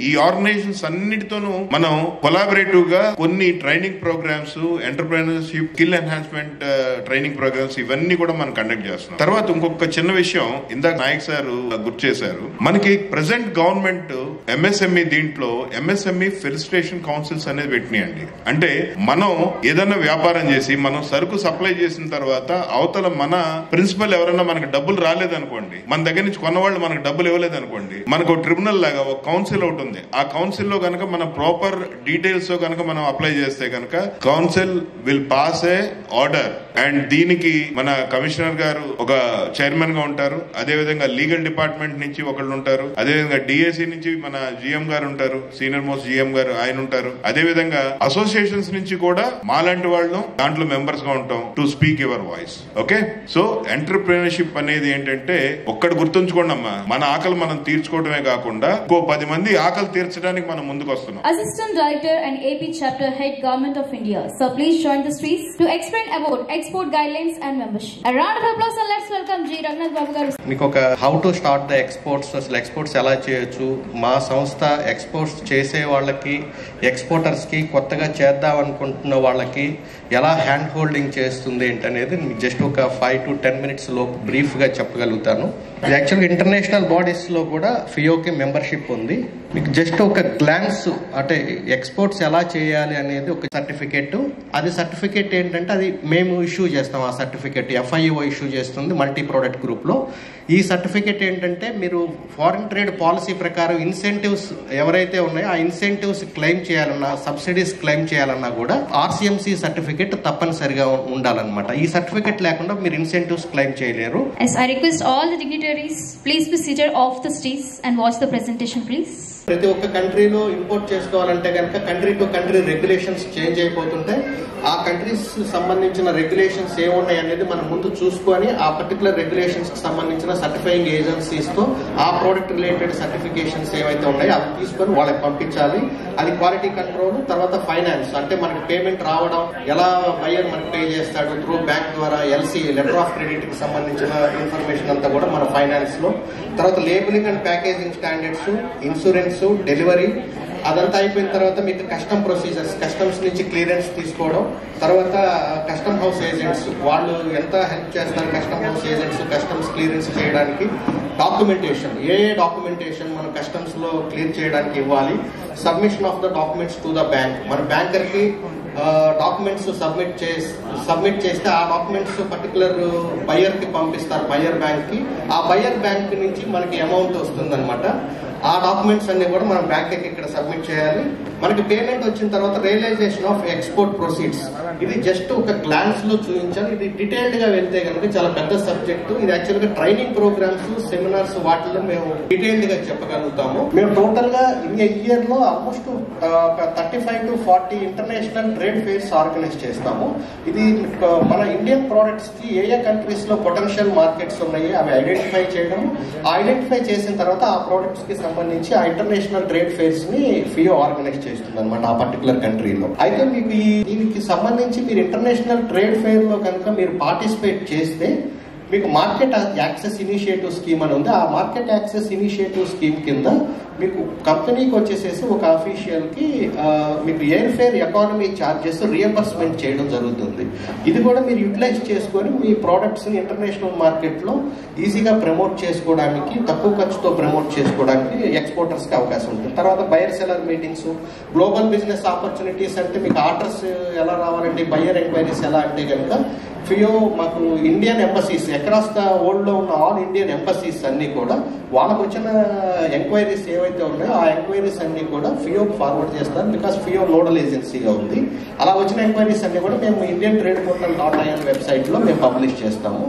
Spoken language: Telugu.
ఈ ఆర్గనైజేషన్స్ అన్నిటితోనూ మనం కొలాబరేటివ్ గా కొన్ని training programmes, entrepreneurship, skill enhancement training programmes ఇవన్నీ కూడా మనం కండక్ట్ చేస్తున్నాం. తర్వాత ఇంకొక చిన్న విషయం ఇందాక నాయక్ సార్ గుర్తు చేశారు. మనకి ప్రెసెంట్ గవర్నమెంట్ ఎంఎస్ఎంఈ దీంట్లో ఎంఎస్ఎంఈ ఫెలిసిటేషన్ కౌన్సిల్స్ అనేది పెట్టినాయండి. అంటే మనం ఏదైనా వ్యాపారం చేసి మనం సరుకు సప్లై చేసిన తర్వాత అవతల మన ప్రిన్సిపల్ ఎవరైనా మనకు డబ్బులు రాలేదనుకోండి, మన దగ్గర నుంచి కొన్నవాళ్ళు మనకు డబ్బులు ఇవ్వలేదనుకోండి, మనకు ట్రిబ్యునల్ లాగా ఒక కౌన్సిల్ ఒకటి ఉంది. ఆ కౌన్సిల్ లో కనుక మనం ప్రాపర్ డీటెయిల్స్ తో కనుక మనం అప్లై చేస్తే కనుక council will pass A order. And దీనికి మన కమిషనర్ గారు ఒక చైర్మన్ గా ఉంటారు, అదేవిధంగా లీగల్ డిపార్ట్మెంట్ నుంచి ఒకళ్ళు ఉంటారు, అదేవిధంగా డిఏసి నుంచి మన జిఎం గారు ఉంటారు, సీనియర్ మోస్ట్ జిఎం గారు ఆయన ఉంటారు. అదేవిధంగా అసోసియేషన్స్ నుంచి కూడా మాలాంటి వాళ్ళు దాంట్లో మెంబర్స్ గా ఉంటాం to speak your voice. Okay, so entrepreneurship అనేది ఏంటంటే ఒక్కటి గుర్తుంచుకోండి అమ్మా, మన ఆకలి మనం తీర్చుకోవడమే కాకుండా ఇంకో 10 మంది ఆకలి తీర్చడానికి మనం ముందుకు వస్తున్నాం. Assistant Director and AP Chapter Head Government of India. So please join the streets to explain about export guidelines and membership. A round of applause and let's welcome G. Raghunath Babu garu. మీకు ఒక how to start the exports, అసలు ఎక్స్పోర్ట్స్ ఎలా చేయొచ్చు, మా సంస్థ ఎక్స్పోర్ట్స్ చేసే వాళ్ళకి, ఎక్స్పోర్టర్స్ కి, కొత్తగా చేద్దాం అనుకుంటున్న వాళ్ళకి ఎలా హ్యాండ్ హోల్డింగ్ చేస్తుంది ఏంటనేది జస్ట్ ఒక 5 to 10 minutes లోపు బ్రీఫ్ గా చెప్పగలుగుతాను. యాక్చువల్గా ఇంటర్నేషనల్ బాడీస్ లో కూడా ఫియోకి మెంబర్షిప్ ఉంది. మీకు జస్ట్ ఒక గ్లాన్స్ అంటే ఎక్స్పోర్ట్స్ ఎలా చేయాలి అనేది ఒక సర్టిఫికేట్. అది సర్టిఫికేట్ ఏంటంటే అది మేము ఇష్యూ చేస్తాం. ఆ సర్టిఫికేట్ FIO ఇష్యూ చేస్తుంది మల్టీ ప్రోడక్ట్ గ్రూప్ లో. ఈ సర్టిఫికేట్ ఏంటంటే మీరు ఫారిన్ ట్రేడ్ పాలసీ ప్రకారం ఇన్సెంటివ్స్ ఎవరైతే ఉన్నాయో ఆ ఇన్సెంటివ్స్ క్లెయిమ్ చేయాలన్నా, సబ్సిడీస్ క్లెయిమ్ చేయాలన్నా కూడా RCMC సర్టిఫికేట్ తప్పనిసరిగా ఉండాలన్నమాట. ఈ సర్టిఫికేట్ లేకుండా మీరు ఇన్సెంటివ్స్ క్లెయిమ్ చేయలేరు. As I request all the dignitaries, please be seated off the streets and watch the presentation, please. ప్రతి ఒక్క కంట్రీలో ఇంపోర్ట్ చేసుకోవాలంటే కనుక country to country regulations change అయిపోతుంటాయి. ఆ కంట్రీస్ సంబంధించిన రెగ్యులేషన్స్ ఏమున్నాయి అనేది మనం ముందు చూసుకొని ఆ పర్టికులర్ రెగ్యులేషన్స్ కి సంబంధించిన సర్టిఫైయింగ్ ఏజెన్సీస్ తో ఆ ప్రోడక్ట్ రిలేటెడ్ సర్టిఫికేషన్స్ ఏవైతే ఉన్నాయో అవి తీసుకొని వాళ్ళకి పంపించాలి. అది క్వాలిటీ కంట్రోల్. తర్వాత ఫైనాన్స్, అంటే మనకి పేమెంట్ రావడం, ఎలా బయ్యర్ మనకి పే చేస్తాడు త్రూ బ్యాంక్ ద్వారా, LC లెటర్ ఆఫ్ క్రెడిట్ కి సంబంధించిన ఇన్ఫర్మేషన్ అంతా కూడా మన ఫైనాన్స్ లో. తర్వాత labelling and packaging standards, insurance, delivery, అదంతా అయిపోయిన తర్వాత మీకు కస్టమ్ ప్రొసీజర్స్, కస్టమ్స్ నుంచి క్లియరెన్స్ తీసుకోవడం, తర్వాత కస్టమ్ హౌస్ ఏజెంట్స్ వాళ్ళు ఎంత హెల్ప్ చేస్తారు custom house agents customs clearance చేయడానికి, డాక్యుమెంటేషన్, ఏ డాక్యుమెంటేషన్ మనం కస్టమ్స్ లో క్లియర్ చేయడానికి ఇవ్వాలి, submission of the documents to the bank. మన బ్యాంకర్ కి డాక్యుమెంట్స్ సబ్మిట్ చేస్తే ఆ డాక్యుమెంట్స్ పర్టికులర్ బయ్యర్ కి పంపిస్తారు, బయ్యర్ బ్యాంక్ కి. ఆ బయ్యర్ బ్యాంక్ నుంచి మనకి అమౌంట్ వస్తుందన్నమాట. ఆ డాక్యుమెంట్స్ అన్ని కూడా మనం బ్యాంక్ కి ఇక్కడ సబ్మిట్ చేయాలి. మనకి పేమెంట్ వచ్చిన తర్వాత రియలైజేషన్ ఆఫ్ ఎక్స్పోర్ట్ ప్రొసీడ్స్. ఇది జస్ట్ ఒక గ్లాన్స్ లో చూపించాను. ఇది డీటెయిల్డ్ గా వెళ్తే కనుక చాలా పెద్ద సబ్జెక్టు. ఇది యాక్చువల్ గా ట్రైనింగ్ ప్రోగ్రామ్స్, సెమినార్స్ వాటిలో మేము డీటెయిల్డ్ గా చెప్పగలుగుతాము. మేము టోటల్ గా ఇయర్ లో almost 35 to 40 international trade fairs organise చేస్తాము. ఇది మన ఇండియన్ ప్రోడక్ట్స్ కి ఏ కంట్రీస్ లో పొటెన్షియల్ మార్కెట్స్ ఉన్నాయి అవి ఐడెంటిఫై చేయడం, ఐడెంటిఫై చేసిన తర్వాత ఆ ప్రోడక్ట్స్ కి సంబంధించి ఆ ఇంటర్నేషనల్ ట్రేడ్ ఫెయిర్స్ ని ఫియో ఆర్గనైజ్ చేస్తుంది అనమాట ఆ పర్టికులర్ కంట్రీలో. అయితే మీకు దీనికి సంబంధించి మీరు ఇంటర్నేషనల్ ట్రేడ్ ఫెయిర్ లో కనుక మీరు పార్టిసిపేట్ చేస్తే మీకు మార్కెట్ యాక్సెస్ ఇనిషియేటివ్ స్కీమ్ అని ఉంది. ఆ మార్కెట్ యాక్సెస్ ఇనిషియేటివ్ స్కీమ్ కింద మీకు కంపెనీకి వచ్చేసేసి ఒక అఫీషియల్ కి మీకు air fair economy charges reimbursement చేయడం జరుగుతుంది. ఇది కూడా మీరు యూటిలైజ్ చేసుకొని మీ ప్రోడక్ట్స్ ని ఇంటర్నేషనల్ మార్కెట్ లో ఈజీగా ప్రమోట్ చేసుకోవడానికి, తక్కువ ఖర్చుతో ప్రమోట్ చేసుకోవడానికి ఎక్స్పోర్టర్స్ కి అవకాశం ఉంటుంది. తర్వాత buyer seller meetings, global business opportunities అంటే మీకు ఆర్డర్స్ ఎలా రావాలంటే, బయర్ ఎంక్వైరీస్ ఎలా అంటే కనుక ఫియో మాకు Indian embassies across the world లో ఉన్న ఆల్ ఇండియన్ ఎంబసీస్ అన్ని కూడా వాళ్ళకు వచ్చిన ఎంక్వైరీస్ ఏవైతే ఉన్నాయో ఆ ఎంక్వైరీస్ అన్ని కూడా ఫియోకి ఫార్వర్డ్ చేస్తారు. బికాస్ ఫియో నోడల్ ఏజెన్సీగా ఉంది. అలా వచ్చిన ఎంక్వైరీస్ అన్ని కూడా మేము Indian trade portal .in website లో మేము పబ్లిష్ చేస్తాము.